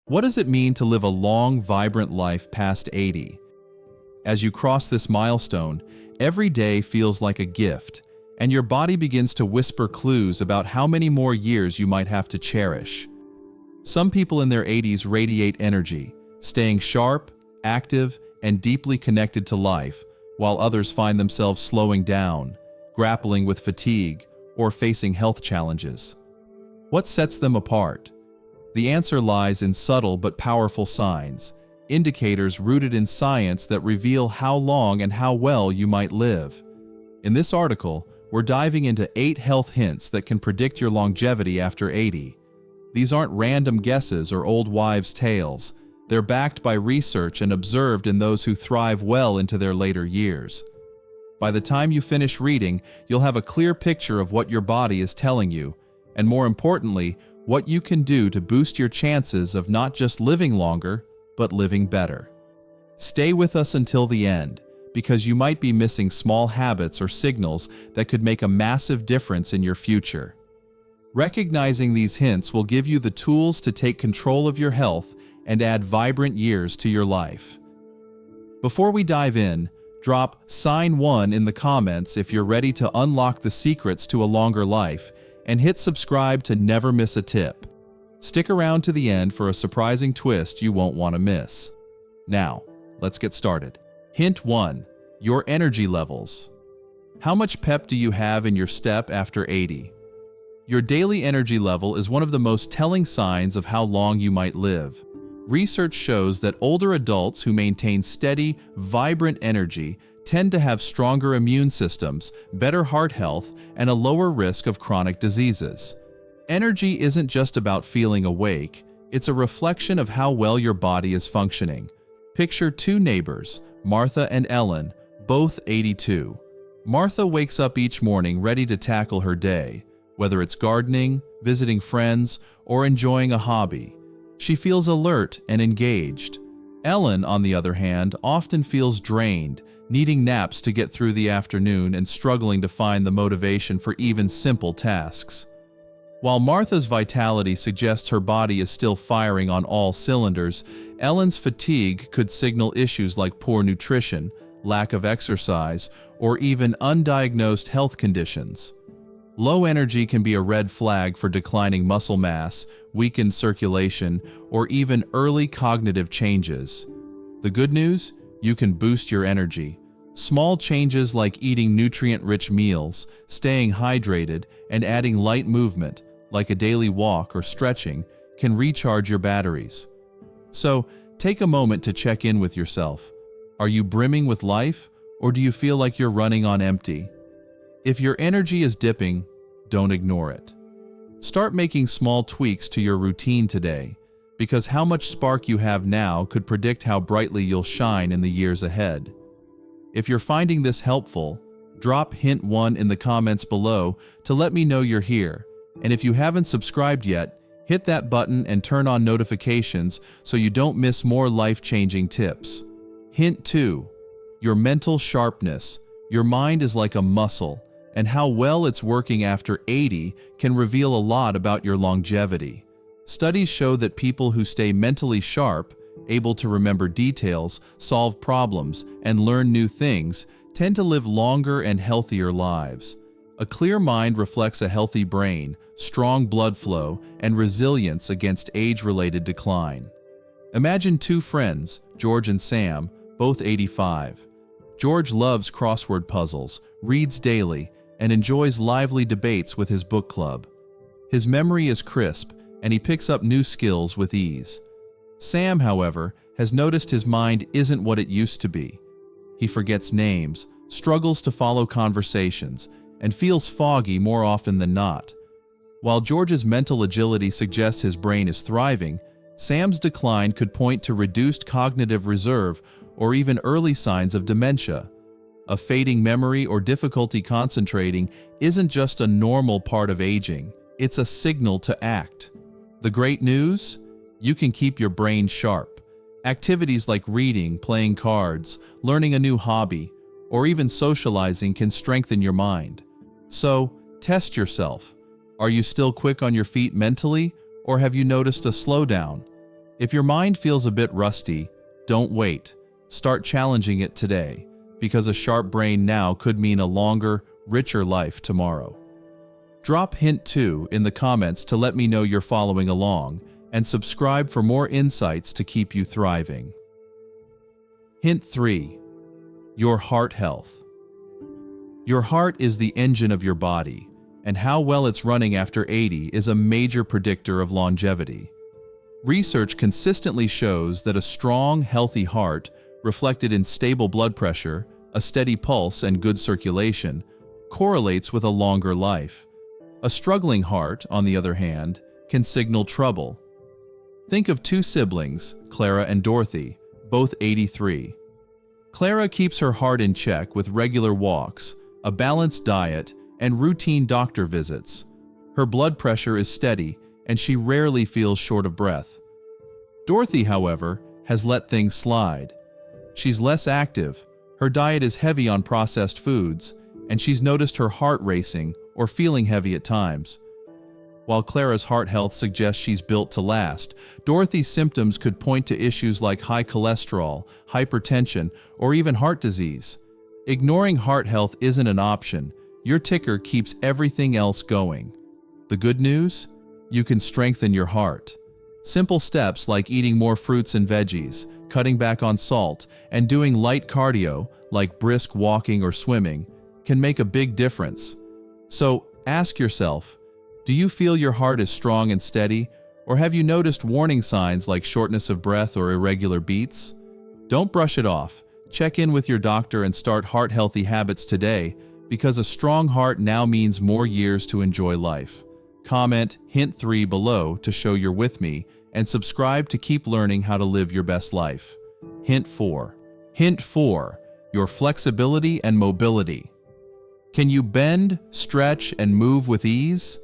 What does it mean to live a long, vibrant life past 80? As you cross this milestone, every day feels like a gift, and your body begins to whisper clues about how many more years you might have to cherish. Some people in their 80s radiate energy, staying sharp, active, and deeply connected to life, while others find themselves slowing down, grappling with fatigue, or facing health challenges. What sets them apart? The answer lies in subtle but powerful signs, indicators rooted in science that reveal how long and how well you might live. In this article, we're diving into 8 health hints that can predict your longevity after 80. These aren't random guesses or old wives' tales. They're backed by research and observed in those who thrive well into their later years. By the time you finish reading, you'll have a clear picture of what your body is telling you, and more importantly, what you can do to boost your chances of not just living longer, but living better. Stay with us until the end, because you might be missing small habits or signals that could make a massive difference in your future. Recognizing these hints will give you the tools to take control of your health and add vibrant years to your life. Before we dive in, drop Sign 1 in the comments if you're ready to unlock the secrets to a longer life, and hit subscribe to never miss a tip. Stick around to the end for a surprising twist you won't want to miss. Now, let's get started. Hint 1. Your energy levels. How much pep do you have in your step after 80? Your daily energy level is one of the most telling signs of how long you might live. Research shows that older adults who maintain steady, vibrant energy tend to have stronger immune systems, better heart health, and a lower risk of chronic diseases. Energy isn't just about feeling awake, it's a reflection of how well your body is functioning. Picture 2 neighbors, Martha and Ellen, both 82. Martha wakes up each morning ready to tackle her day, whether it's gardening, visiting friends, or enjoying a hobby. She feels alert and engaged. Ellen, on the other hand, often feels drained, needing naps to get through the afternoon and struggling to find the motivation for even simple tasks. While Martha's vitality suggests her body is still firing on all cylinders, Ellen's fatigue could signal issues like poor nutrition, lack of exercise, or even undiagnosed health conditions. Low energy can be a red flag for declining muscle mass, weakened circulation, or even early cognitive changes. The good news? You can boost your energy. Small changes like eating nutrient-rich meals, staying hydrated, and adding light movement, like a daily walk or stretching, can recharge your batteries. So, take a moment to check in with yourself. Are you brimming with life, or do you feel like you're running on empty? If your energy is dipping, don't ignore it. Start making small tweaks to your routine today, because how much spark you have now could predict how brightly you'll shine in the years ahead. If you're finding this helpful, drop Hint 1 in the comments below to let me know you're here. And if you haven't subscribed yet, hit that button and turn on notifications so you don't miss more life-changing tips. Hint 2. Your mental sharpness. Your mind is like a muscle, and how well it's working after 80 can reveal a lot about your longevity. Studies show that people who stay mentally sharp, able to remember details, solve problems, and learn new things, tend to live longer and healthier lives. A clear mind reflects a healthy brain, strong blood flow, and resilience against age-related decline. Imagine 2 friends, George and Sam, both 85. George loves crossword puzzles, reads daily, and enjoys lively debates with his book club. His memory is crisp, and he picks up new skills with ease. Sam, however, has noticed his mind isn't what it used to be. He forgets names, struggles to follow conversations, and feels foggy more often than not. While George's mental agility suggests his brain is thriving, Sam's decline could point to reduced cognitive reserve or even early signs of dementia. A fading memory or difficulty concentrating isn't just a normal part of aging, it's a signal to act. The great news? You can keep your brain sharp. Activities like reading, playing cards, learning a new hobby, or even socializing can strengthen your mind. So, test yourself. Are you still quick on your feet mentally, or have you noticed a slowdown? If your mind feels a bit rusty, don't wait. Start challenging it today, because a sharp brain now could mean a longer, richer life tomorrow. Drop hint 2 in the comments to let me know you're following along, and subscribe for more insights to keep you thriving. Hint 3. Your heart health. Your heart is the engine of your body, and how well it's running after 80 is a major predictor of longevity. Research consistently shows that a strong, healthy heart, reflected in stable blood pressure, a steady pulse, and good circulation, correlates with a longer life. A struggling heart, on the other hand, can signal trouble. Think of two siblings, Clara and Dorothy, both 83. Clara keeps her heart in check with regular walks, a balanced diet, and routine doctor visits. Her blood pressure is steady, and she rarely feels short of breath. Dorothy, however, has let things slide. She's less active, her diet is heavy on processed foods, and she's noticed her heart racing or feeling heavy at times. While Clara's heart health suggests she's built to last, Dorothy's symptoms could point to issues like high cholesterol, hypertension, or even heart disease. Ignoring heart health isn't an option. Your ticker keeps everything else going. The good news? You can strengthen your heart. Simple steps like eating more fruits and veggies, cutting back on salt, and doing light cardio like brisk walking or swimming can make a big difference. So ask yourself, do you feel your heart is strong and steady, or have you noticed warning signs like shortness of breath or irregular beats? Don't brush it off. Check in with your doctor and start heart-healthy habits today, because a strong heart now means more years to enjoy life. Comment hint 3 below to show you're with me, and subscribe to keep learning how to live your best life. Hint 4. Hint 4. Your flexibility and mobility. Can you bend, stretch, and move with ease?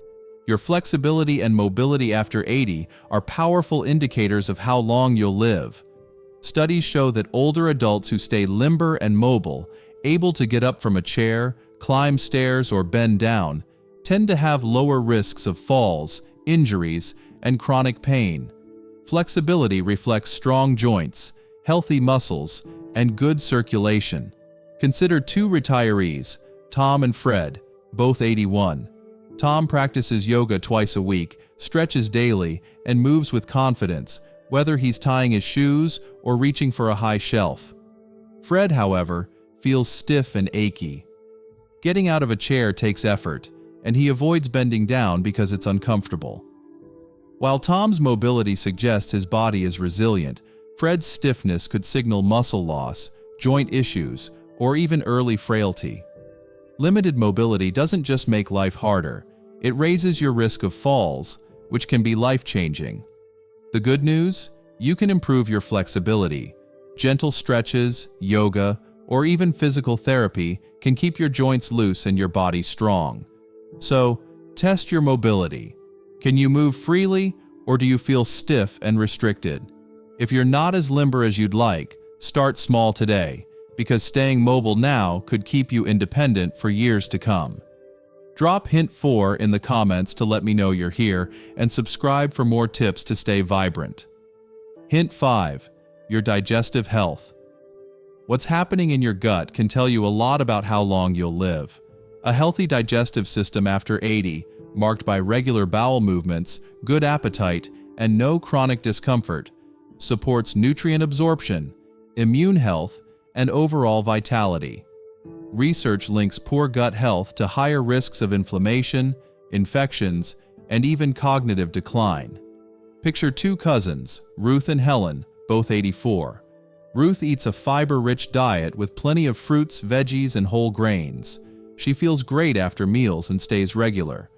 Your flexibility and mobility after 80 are powerful indicators of how long you'll live. Studies show that older adults who stay limber and mobile, able to get up from a chair, climb stairs, or bend down, tend to have lower risks of falls, injuries, and chronic pain. Flexibility reflects strong joints, healthy muscles, and good circulation. Consider two retirees, Tom and Fred, both 81. Tom practices yoga twice a week, stretches daily, and moves with confidence, whether he's tying his shoes or reaching for a high shelf. Fred, however, feels stiff and achy. Getting out of a chair takes effort, and he avoids bending down because it's uncomfortable. While Tom's mobility suggests his body is resilient, Fred's stiffness could signal muscle loss, joint issues, or even early frailty. Limited mobility doesn't just make life harder, it raises your risk of falls, which can be life-changing. The good news? You can improve your flexibility. Gentle stretches, yoga, or even physical therapy can keep your joints loose and your body strong. So, test your mobility. Can you move freely, or do you feel stiff and restricted? If you're not as limber as you'd like, start small today, because staying mobile now could keep you independent for years to come. Drop hint 4 in the comments to let me know you're here, and subscribe for more tips to stay vibrant. Hint 5. Your digestive health. What's happening in your gut can tell you a lot about how long you'll live. A healthy digestive system after 80, marked by regular bowel movements, good appetite, and no chronic discomfort, supports nutrient absorption, immune health, and overall vitality. Research links poor gut health to higher risks of inflammation, infections, and even cognitive decline. Picture two cousins, Ruth and Helen, both 84. Ruth eats a fiber-rich diet with plenty of fruits, veggies, and whole grains. She feels great after meals and stays regular.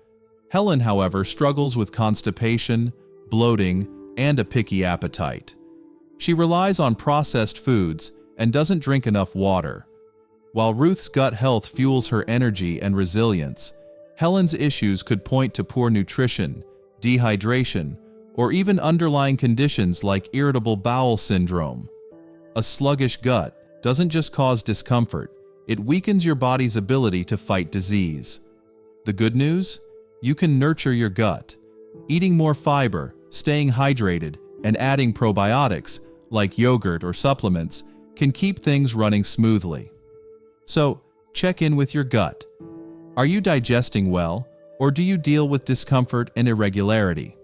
Helen, however, struggles with constipation, bloating, and a picky appetite. She relies on processed foods and doesn't drink enough water. While Ruth's gut health fuels her energy and resilience, Helen's issues could point to poor nutrition, dehydration, or even underlying conditions like irritable bowel syndrome. A sluggish gut doesn't just cause discomfort, it weakens your body's ability to fight disease. The good news? You can nurture your gut. Eating more fiber, staying hydrated, and adding probiotics, like yogurt or supplements, can keep things running smoothly. So, check in with your gut. Are you digesting well, or do you deal with discomfort and irregularity?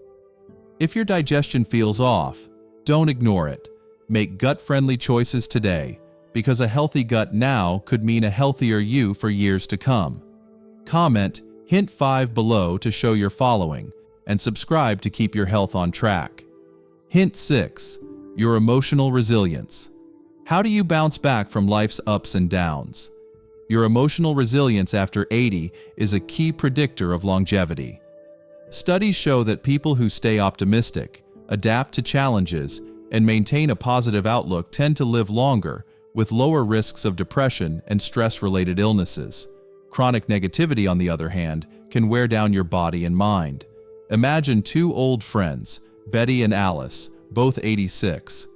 If your digestion feels off, don't ignore it. Make gut-friendly choices today, because a healthy gut now could mean a healthier you for years to come. Comment Hint 5 below to show your following, and subscribe to keep your health on track. Hint 6. Your emotional resilience. How do you bounce back from life's ups and downs? Your emotional resilience after 80 is a key predictor of longevity. Studies show that people who stay optimistic, adapt to challenges, and maintain a positive outlook tend to live longer, with lower risks of depression and stress-related illnesses. Chronic negativity, on the other hand, can wear down your body and mind. Imagine two old friends, Betty and Alice, both 86.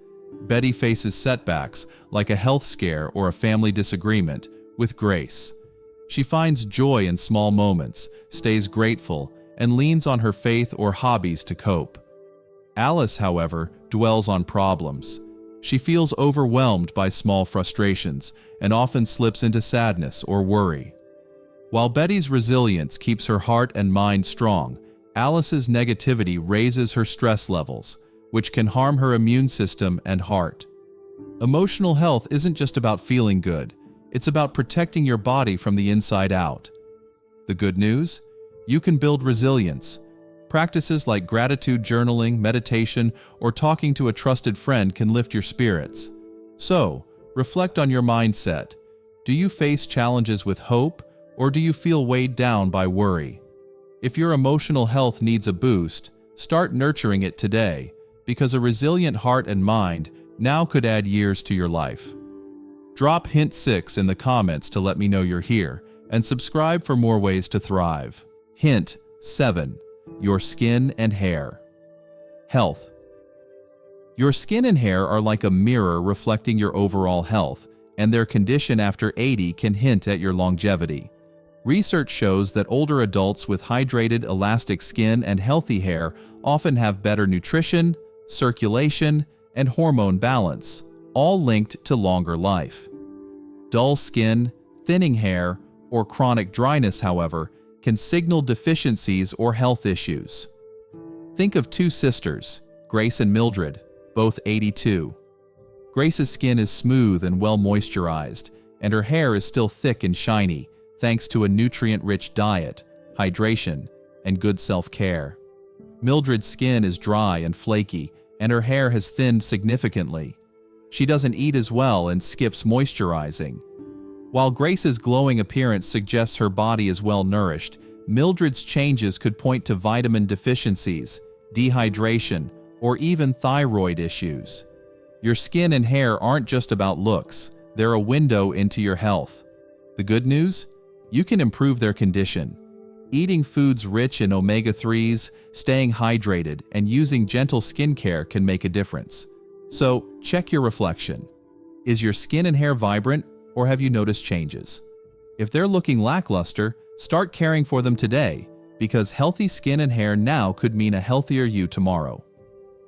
Betty faces setbacks, like a health scare or a family disagreement, with grace. She finds joy in small moments, stays grateful, and leans on her faith or hobbies to cope. Alice, however, dwells on problems. She feels overwhelmed by small frustrations and often slips into sadness or worry. While Betty's resilience keeps her heart and mind strong, Alice's negativity raises her stress levels, which can harm her immune system and heart. Emotional health isn't just about feeling good, it's about protecting your body from the inside out. The good news? You can build resilience. Practices like gratitude journaling, meditation, or talking to a trusted friend can lift your spirits. So, reflect on your mindset. Do you face challenges with hope, or do you feel weighed down by worry? If your emotional health needs a boost, start nurturing it today, because a resilient heart and mind now could add years to your life. Drop Hint 6 in the comments to let me know you're here, and subscribe for more ways to thrive. Hint 7. Your skin and hair. Health. Your skin and hair are like a mirror reflecting your overall health, and their condition after 80 can hint at your longevity. Research shows that older adults with hydrated, elastic skin and healthy hair often have better nutrition, circulation, and hormone balance, all linked to longer life. Dull skin, thinning hair, or chronic dryness, however, can signal deficiencies or health issues. Think of two sisters, Grace and Mildred, both 82. Grace's skin is smooth and well moisturized, and her hair is still thick and shiny, thanks to a nutrient-rich diet, hydration, and good self-care. Mildred's skin is dry and flaky, and her hair has thinned significantly. She doesn't eat as well and skips moisturizing. While Grace's glowing appearance suggests her body is well nourished, Mildred's changes could point to vitamin deficiencies, dehydration, or even thyroid issues. Your skin and hair aren't just about looks, they're a window into your health. The good news? You can improve their condition. Eating foods rich in omega-3s, staying hydrated, and using gentle skincare can make a difference. So, check your reflection. Is your skin and hair vibrant, or have you noticed changes? If they're looking lackluster, start caring for them today, because healthy skin and hair now could mean a healthier you tomorrow.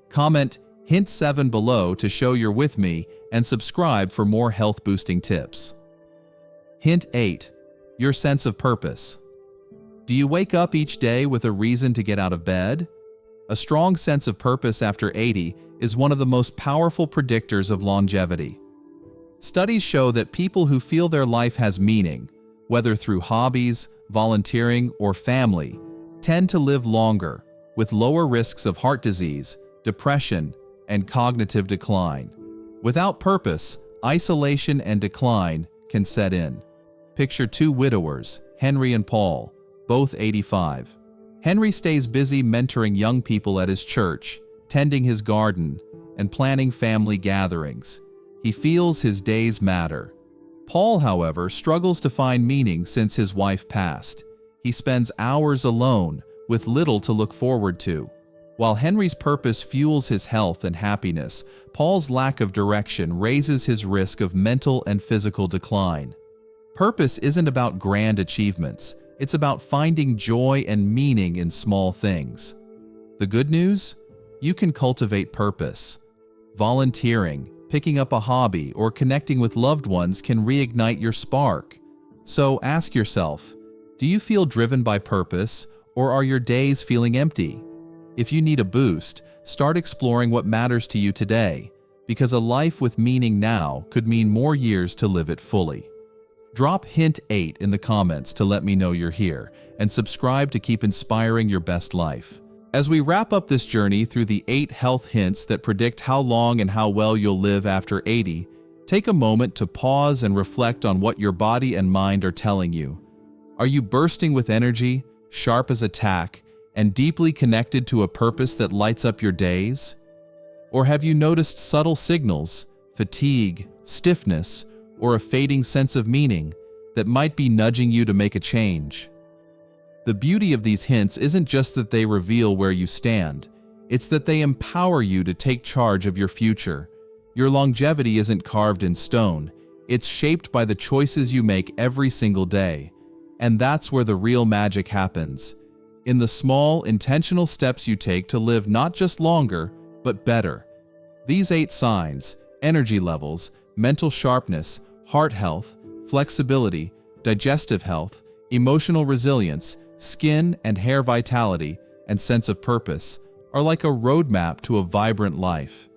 Comment Hint 7 below to show you're with me, and subscribe for more health-boosting tips. Hint 8. Your sense of purpose. Do you wake up each day with a reason to get out of bed? A strong sense of purpose after 80 is one of the most powerful predictors of longevity. Studies show that people who feel their life has meaning, whether through hobbies, volunteering, or family, tend to live longer, with lower risks of heart disease, depression, and cognitive decline. Without purpose, isolation and decline can set in. Picture two widowers, Henry and Paul, both 85. Henry stays busy mentoring young people at his church, tending his garden, and planning family gatherings. He feels his days matter. Paul, however, struggles to find meaning since his wife passed. He spends hours alone, with little to look forward to. While Henry's purpose fuels his health and happiness, Paul's lack of direction raises his risk of mental and physical decline. Purpose isn't about grand achievements. It's about finding joy and meaning in small things. The good news? you can cultivate purpose. Volunteering, picking up a hobby, or connecting with loved ones can reignite your spark. So ask yourself, do you feel driven by purpose, or are your days feeling empty? If you need a boost, start exploring what matters to you today, because a life with meaning now could mean more years to live it fully. Drop hint 8 in the comments to let me know you're here, and subscribe to keep inspiring your best life. As we wrap up this journey through the 8 health hints that predict how long and how well you'll live after 80, take a moment to pause and reflect on what your body and mind are telling you. Are you bursting with energy, sharp as a tack, and deeply connected to a purpose that lights up your days? Or have you noticed subtle signals, fatigue, stiffness, or a fading sense of meaning that might be nudging you to make a change? The beauty of these hints isn't just that they reveal where you stand, it's that they empower you to take charge of your future. Your longevity isn't carved in stone, it's shaped by the choices you make every single day. And that's where the real magic happens, in the small, intentional steps you take to live not just longer, but better. These 8 signs, energy levels, mental sharpness, heart health, flexibility, digestive health, emotional resilience, skin and hair vitality, and sense of purpose, are like a roadmap to a vibrant life.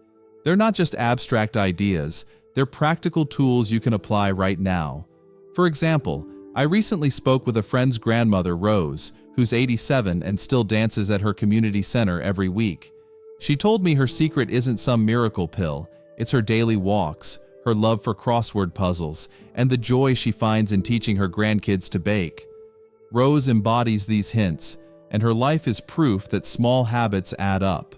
They're not just abstract ideas, they're practical tools you can apply right now. For example, I recently spoke with a friend's grandmother, Rose, who's 87 and still dances at her community center every week. She told me her secret isn't some miracle pill, it's her daily walks, her love for crossword puzzles, and the joy she finds in teaching her grandkids to bake. Rose embodies these hints, and her life is proof that small habits add up.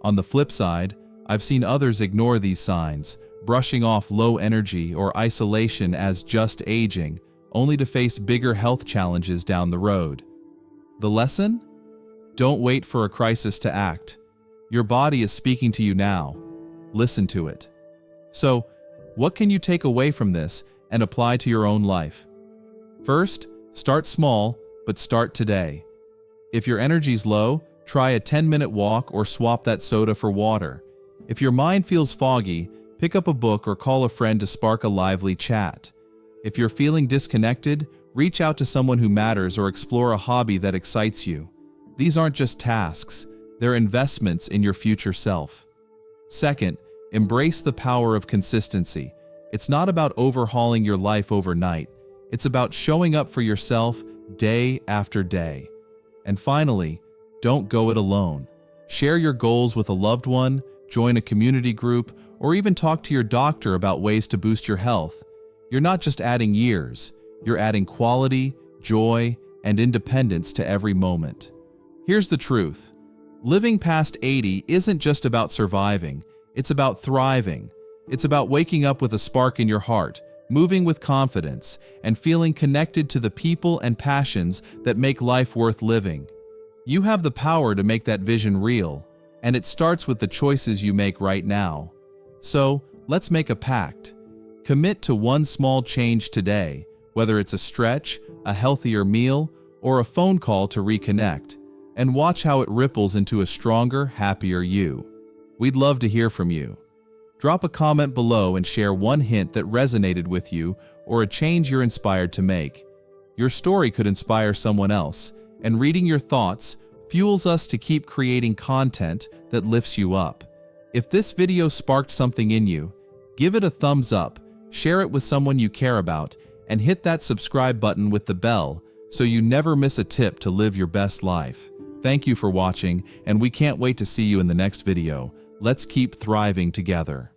On the flip side, I've seen others ignore these signs, brushing off low energy or isolation as just aging, only to face bigger health challenges down the road. The lesson? Don't wait for a crisis to act. Your body is speaking to you now. Listen to it. So, what can you take away from this and apply to your own life? First, start small, but start today. If your energy's low, try a 10-minute walk or swap that soda for water. If your mind feels foggy, pick up a book or call a friend to spark a lively chat. If you're feeling disconnected, reach out to someone who matters or explore a hobby that excites you. These aren't just tasks, they're investments in your future self. Second, embrace the power of consistency. It's not about overhauling your life overnight. It's about showing up for yourself day after day. And finally, don't go it alone. Share your goals with a loved one, join a community group, or even talk to your doctor about ways to boost your health. You're not just adding years, you're adding quality, joy, and independence to every moment. Here's the truth. Living past 80 isn't just about surviving, it's about thriving. It's about waking up with a spark in your heart, moving with confidence, and feeling connected to the people and passions that make life worth living. You have the power to make that vision real, and it starts with the choices you make right now. So, let's make a pact. Commit to one small change today, whether it's a stretch, a healthier meal, or a phone call to reconnect, and watch how it ripples into a stronger, happier you. We'd love to hear from you. Drop a comment below and share one hint that resonated with you or a change you're inspired to make. Your story could inspire someone else, and reading your thoughts fuels us to keep creating content that lifts you up. If this video sparked something in you, give it a thumbs up, share it with someone you care about, and hit that subscribe button with the bell so you never miss a tip to live your best life. Thank you for watching, and we can't wait to see you in the next video. Let's keep thriving together.